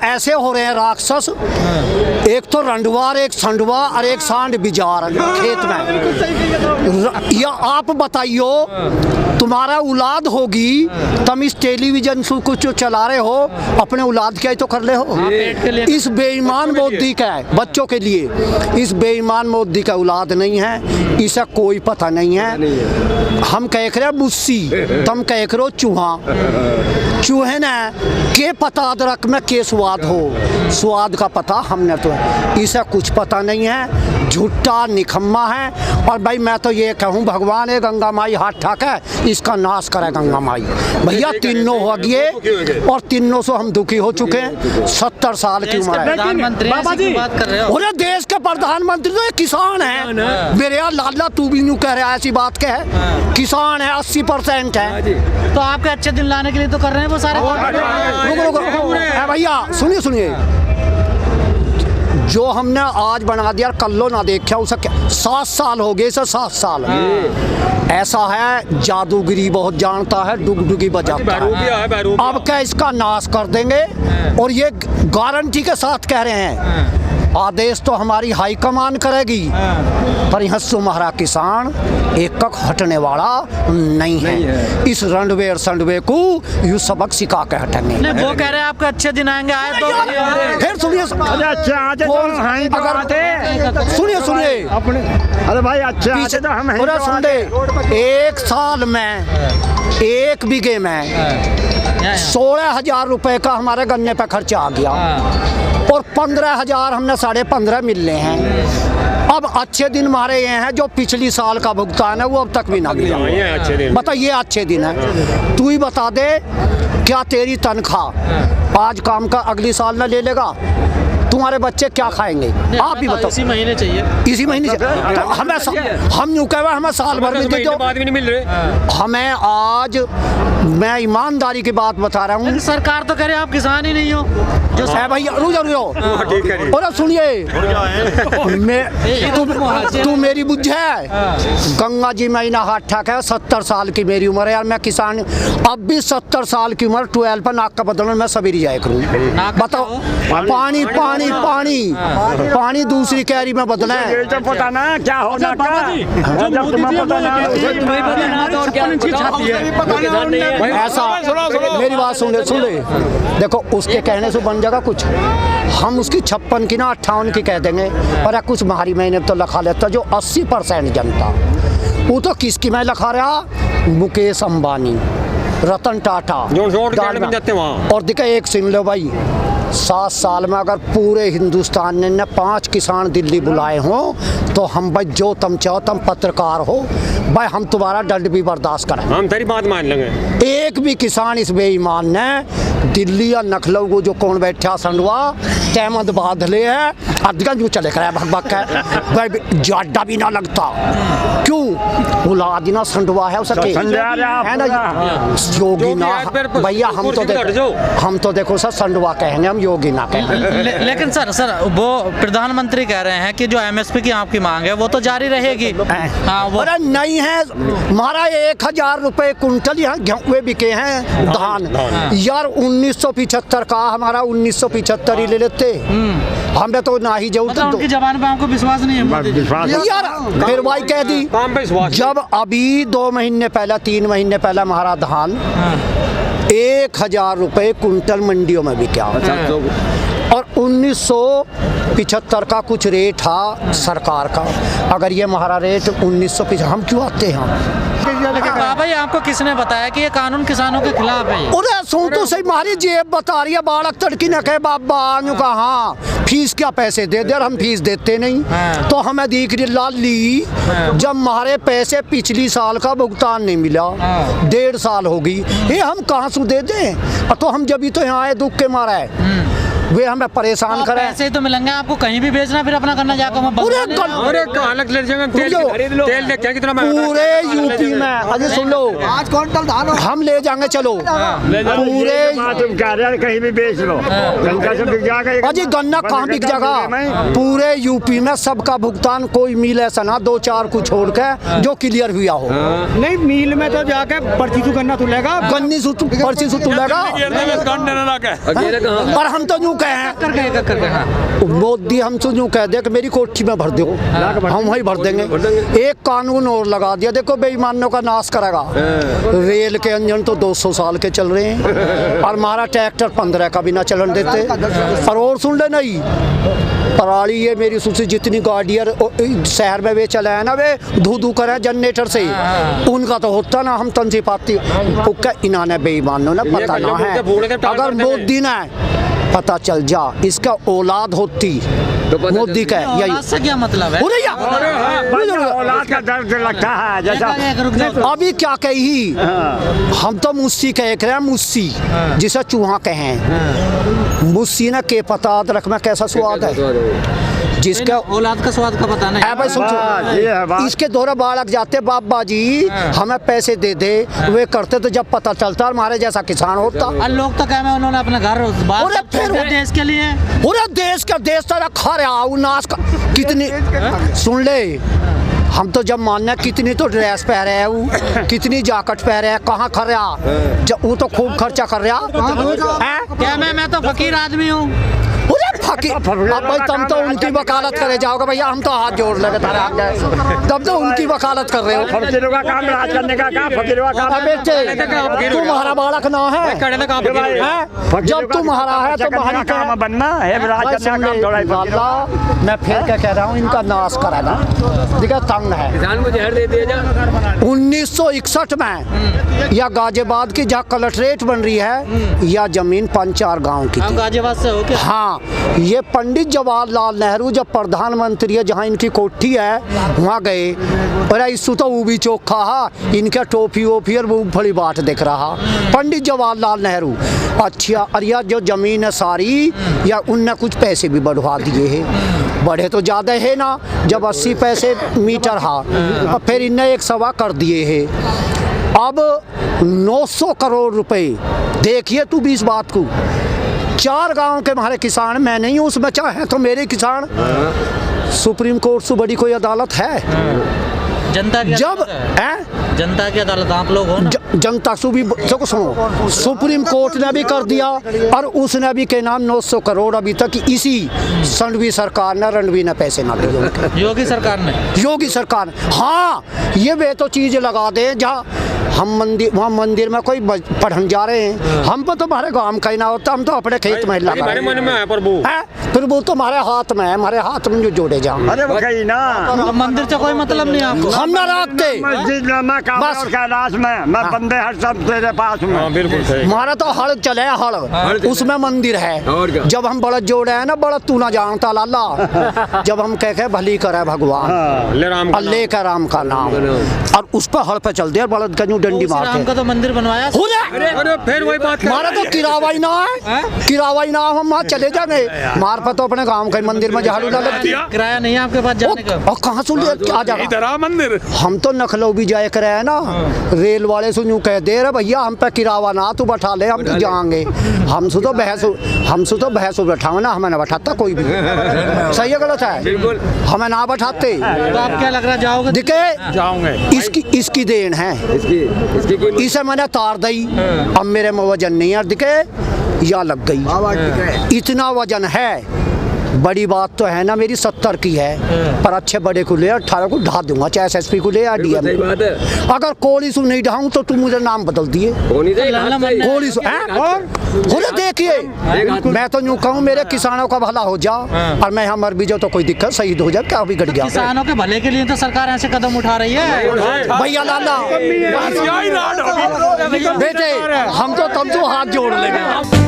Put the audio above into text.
ऐसे हो रहे हैं राक्षस, एक तो रंडवार, एक संडवा और एक सांड बिजार खेत में। या आप बताइयो, तुम्हारा औलाद होगी, तुम इस टेलीविजन से कुछ चला रहे हो, अपने औलाद क्या ही तो कर ले हो। इस बेईमान मोदी का है बच्चों के लिए, इस बेईमान मोदी का औलाद नहीं है, इसे कोई पता नहीं है। हम कह रहे मुस्सी, तुम कह रहे हो चूहा। चूहे ने के पता अदरक में के स्वाद हो, स्वाद का पता हमने तो है, इसे कुछ पता नहीं है, झूठा निखम्मा है। और भाई मैं तो ये कहूँ, भगवान है गंगा माई हाथ ठाके इसका नाश करे गंगा माई। भैया तीनों हो गए और तीनों से हम दुखी हो चुके हैं। 70 साल की उम्र है। बात कर रहे हो, और देश के प्रधानमंत्री तो किसान है। मेरे यार लाला तू भी यूँ कह रहा है, ऐसी बात कह, किसान है 80% है। तो आपके अच्छे दिन लाने के लिए तो कर रहे हैं वो सारे। भैया सुनिए सुनिए, जो हमने आज बना दिया कल्लो ना देखा उसे क्या 7 साल हो गए, इसे 7 साल। ऐसा है जादूगिरी बहुत जानता है, डुगडुगी बजाता है। अब क्या इसका नाश कर देंगे, और ये गारंटी के साथ कह रहे हैं। आदेश तो हमारी हाई कमान करेगी, पर यहाँ तुम्हारा किसान एक हटने वाला नहीं है। इस रंडवे संडवे को यू सबक सिखा के हटेंगे। वो कह रहे हैं आपके अच्छे दिन आएंगे, आए तो फिर सुनिए, अगर सुनिए अपने, अरे भाई अच्छा सुन दे, 1 साल में 1 बीघे में 16,000 रुपए का हमारे गन्ने पे खर्चा आ गया, और 15,000 हमने 15.5 मिलने हैं। अब अच्छे दिन मारे ये हैं, जो पिछली साल का भुगतान है वो अब तक भी ना मिला। बता ये अच्छे दिन है, तू ही बता दे, क्या तेरी तनख्वाह आज काम का अगली साल ना ले लेगा? तुम्हारे बच्चे क्या खाएंगे? आप भी बताओ। इसी महीने चाहिए, इसी महीने चाहिए। तो हम यूँ कह हमें साल भर में देते हो, नहीं मिल रहे हमें आज, मैं ईमानदारी की बात बता रहा हूँ। सरकार तो कह रहे आप किसान ही नहीं हो जो है भैया। रुको और सुनिए, तू मेरी बुझ है, गंगा जी में ना हाथ ठाक है। 70 साल की मेरी उम्र है यार, मैं किसान। अब भी 70 साल की उम्र 12 पर नाक का बदलना मैं सवेरे जाया करूँ। बताओ, पानी पानी पानी पानी दूसरी कैरी में बदला है। पता ना क्या होना ऐसा। मेरी बात सुन ले, देखो उसके कहने से बन जाएगा कुछ, हम उसकी 56 की ना 58 की कह देंगे, पर कुछ बाहरी महीने तो लिखा लेता। जो 80% जनता, वो तो किसकी मैं लिखा रहा, मुकेश अंबानी, रतन टाटा, और दिखा एक सुन लो भाई, 7 साल में अगर पूरे हिंदुस्तान ने 5 किसान दिल्ली बुलाए हों, तो हम भाई जो तुम चाहो, तुम पत्रकार हो भाई, हम तुम्हारा दंड भी बर्दाश्त करें, हम तेरी बात मान लेंगे। एक भी किसान इस बेईमान ने दिल्ली या नखलऊ को जो कौन बैठा संडवा तहमद बादले है, अधगंज जो चले कर भग भाई जाडा भी ना लगता। क्यों? औलाद ना संडवा है उसके, है ना योगी ना भैया। हम तो देखो सर संडवा कहेंगे, हम योगी ना कहेंगे। लेकिन सर वो प्रधानमंत्री कह रहे हैं कि जो MSP की आपकी मांग है वो तो जारी रहेगी। अरे नहीं है, हमारा 1,000 रुपए कुंटल यहाँ गेहूँ बिके हैं धान यार। 1975 का हमारा 1975 ही ले लेते, हमें तो ना ही जरूरत। उनकी जबान पे आपको विश्वास नहीं है यार? फिर भाई कह दी, जब अभी 2 महीने पहले 3 महीने पहले हमारा धान 1,000 रुपए कुंटल मंडियों में बिका, और 1975 का कुछ रेट था सरकार का। अगर ये हमारा रेट 1975, हम क्यों आते हैं? भाई आपको किसने बताया कि ये कानून किसानों के खिलाफ है? अरे सुन तो सही, हमारी जेब बता रही है, बालक तड़की न कहे बाबा कहा फीस क्या पैसे दे दे, और हम फीस देते नहीं। तो हमें दिख रही लाली, जब हमारे पैसे पिछली साल का भुगतान नहीं मिला, 1.5 साल होगी, ये हम कहाँ से दे दें? तो हम जब भी तो यहाँ आए दुख के मारा है, वे हमें परेशान करें। पैसे तो मिलेंगे आपको, कहीं भी बेचना फिर अपना करना जाकर पूरे यूपी में। अजय सुन लो, आज क्विंटल धान हम ले जाएंगे, चलो पूरे कहीं भी बेच लो, अजय गन्ना कहाँ बिक जाएगा? पूरे यूपी में सबका भुगतान कोई मिल ऐसा ना 2-4 को छोड़ के जो क्लियर हुआ हो। नहीं मिल में तो जाके पर्ची से गन्ना तुलेगा, गन्नी से पर्ची से तुलेगा, पर हम तो यूँ कहें हाँ। मोदी हमसे यूँ कह दे कि मेरी कोठी में भर दो, हम वही भर देंगे। एक कानून और लगा दिया, देखो बेईमानों का नाश करेगा। रेल के इंजन तो 200 साल के चल रहे हैं और हमारा ट्रैक्टर 15 का भी ना चलन देते। और सुन ले नहीं, पराली ये मेरी सूची जितनी गाड़ियाँ शहर में वे चले हैं ना, वे धू धू करे जनरेटर से, उनका तो होता ना, हम तंजी पाती इन्होंने बेईमानों ने पता ना है। अगर मोदी ने पता चल जा इसका औलाद होती मोदी का यही से क्या मतलब है? औलाद का दर्द लगता है जैसा। अभी क्या कही, हम तो मुस्सी कह रहे हैं, मुस्सी जिसे चूहा कहें। मुस्सी ने के पता अदरक में कैसा स्वाद है, जिसका औलाद का स्वाद का पता नहीं। भाई समझो, इसके दौरा बालक जाते बाबा जी हमें पैसे दे दे, वे करते तो जब पता चलता हमारे जैसा किसान होता। और लोग तो कह में उन्होंने अपना घर देश के लिए, पूरा देश का देश तो खा रहा नाश का कितनी सुन ले। हम तो जब मानना कितनी तो ड्रेस पहन रहे हैं, वो कितनी जैकेट पहन रहे हैं, कहाँ खा रहा, जब वो तो खूब खर्चा कर रहा है। क्या मैं तो फकीर आदमी हूँ। अब भाई तुम तो उनकी वकालत करे जाओगे भैया, हम तो हाथ जोड़ लगे तारे आगे, तब तो उनकी वकालत कर रहे हो। फकीरों का काम राज करने का काम, फकीरों का काम। बेटे तुम्हारा बालक ना है, जब तुम्हारा है तो तुम्हारी काम बनना है, राज करने का काम थोड़ा ही। मैं फिर क्या कह रहा हूँ, इनका नाश कराना देखा तंग है। 1961 में या गाजियाबाद की जहाँ कलेक्ट्रेट बन रही है, या जमीन 5-4 गाँव की थी। गाजियाबाद से हो क्या? हाँ, ये पंडित जवाहरलाल नेहरू जब प्रधानमंत्री है, जहाँ इनकी कोठी है वहाँ गए, अरे इसु तो वो भी चोखा है, इनका टोपी वोपी और मूंगफली बाट दिख रहा। पंडित जवाहरलाल नेहरू अच्छा, और यह जो जमीन है सारी, या उनने कुछ पैसे भी बढ़वा दिए हैं, बढ़े तो ज़्यादा है ना, जब 80 पैसे मीटर हा, और फिर इनने 1 सवा कर दिए हैं। अब 900 करोड़ रुपए, देखिए तू भी इस बात को, 4 गांव के हमारे किसान, मैं नहीं हूँ उसमें, चाहे तो मेरे किसान। सुप्रीम कोर्ट से बड़ी कोई अदालत है? जनता की जब जनता की अदालत आप लोग हो ना, जनता से भी सुनो, सुप्रीम कोर्ट ने भी कर दिया, और उसने भी के नाम 900 करोड़ अभी तक इसी रणवी सरकार ने, रणवी ने पैसे ना दिए। योगी सरकार ने, योगी सरकार, हाँ, ये वे तो चीज लगा दे जहाँ हम मंदिर, वहाँ मंदिर में कोई पढ़न जा रहे हैं, हम पर तो हमारे गांव का ही ना होता, हम तो अपने खेत में लगा हमारे मन में है प्रभु, फिर वो तो हमारे हाथ में है, हमारे हाथ में जो जोड़े जाओ। अरे वो कहीं ना, मंदिर से कोई मतलब नहीं आपको। हम ना रखते मस्जिद में, मैं काबा कैलाश में, मैं बंदे हर सब तेरे पास में। बिल्कुल सही। हमारा तो हड़ चले, हड़ उसमें मंदिर है। जब हम बड़द जोड़े हैं ना, बड़द तू ना जानता लाला, जब हम कह के भली करे भगवान, अल्लाह का राम का नाम, और उस पर हड़ पे चल दे, बड़द का डंडी मारते। राम का तो मंदिर बनवाया, अरे फिर वही बात, हमारा तो किरावा ही ना है, किरावा ही ना, हम वहाँ चले जाएंगे, मार पर तो अपने गांव के मंदिर में झाड़ू लगा दिया। किराया नहीं है आपके पास जाने का? और कहाँ से आ जाएगा मंदिर? हम तो नखलो भी जाए करे है ना, रेल वाले से यूँ कह दे रहे भैया हम पे किरावा ना तू बैठा ले, हम तो जाएंगे। हमसे तो बहस बैठाओ ना, हमें ना बैठाता कोई भी। सही है गलत है? हमें ना बैठाते। तो आप क्या लग रहा जाओगे? दिखे जाऊंगे, इसकी देन है, इसे मैंने तार दी, अब मेरे में वजन नहीं है, दिखे या लग गई, इतना वजन है। बड़ी बात तो है ना, मेरी 70 की है, पर अच्छे बड़े को ले 18 को ढा दूंगा, चाहे SSP को ले या DM को। अगर कोली सु नहीं ढाऊं तो तुम मुझे नाम बदल दिए, कोली सु और देखिए, मैं तो यूँ कहूँ मेरे किसानों का भला हो जा, और मैं यहाँ मर भी जाऊँ तो कोई दिक्कत, शहीद हो जाए, क्या भी घट गया। किसानों के भले के लिए तो सरकार ऐसे कदम उठा रही है भैया लाला, बेटे हम तो तुम तो हाथ जोड़ लेंगे।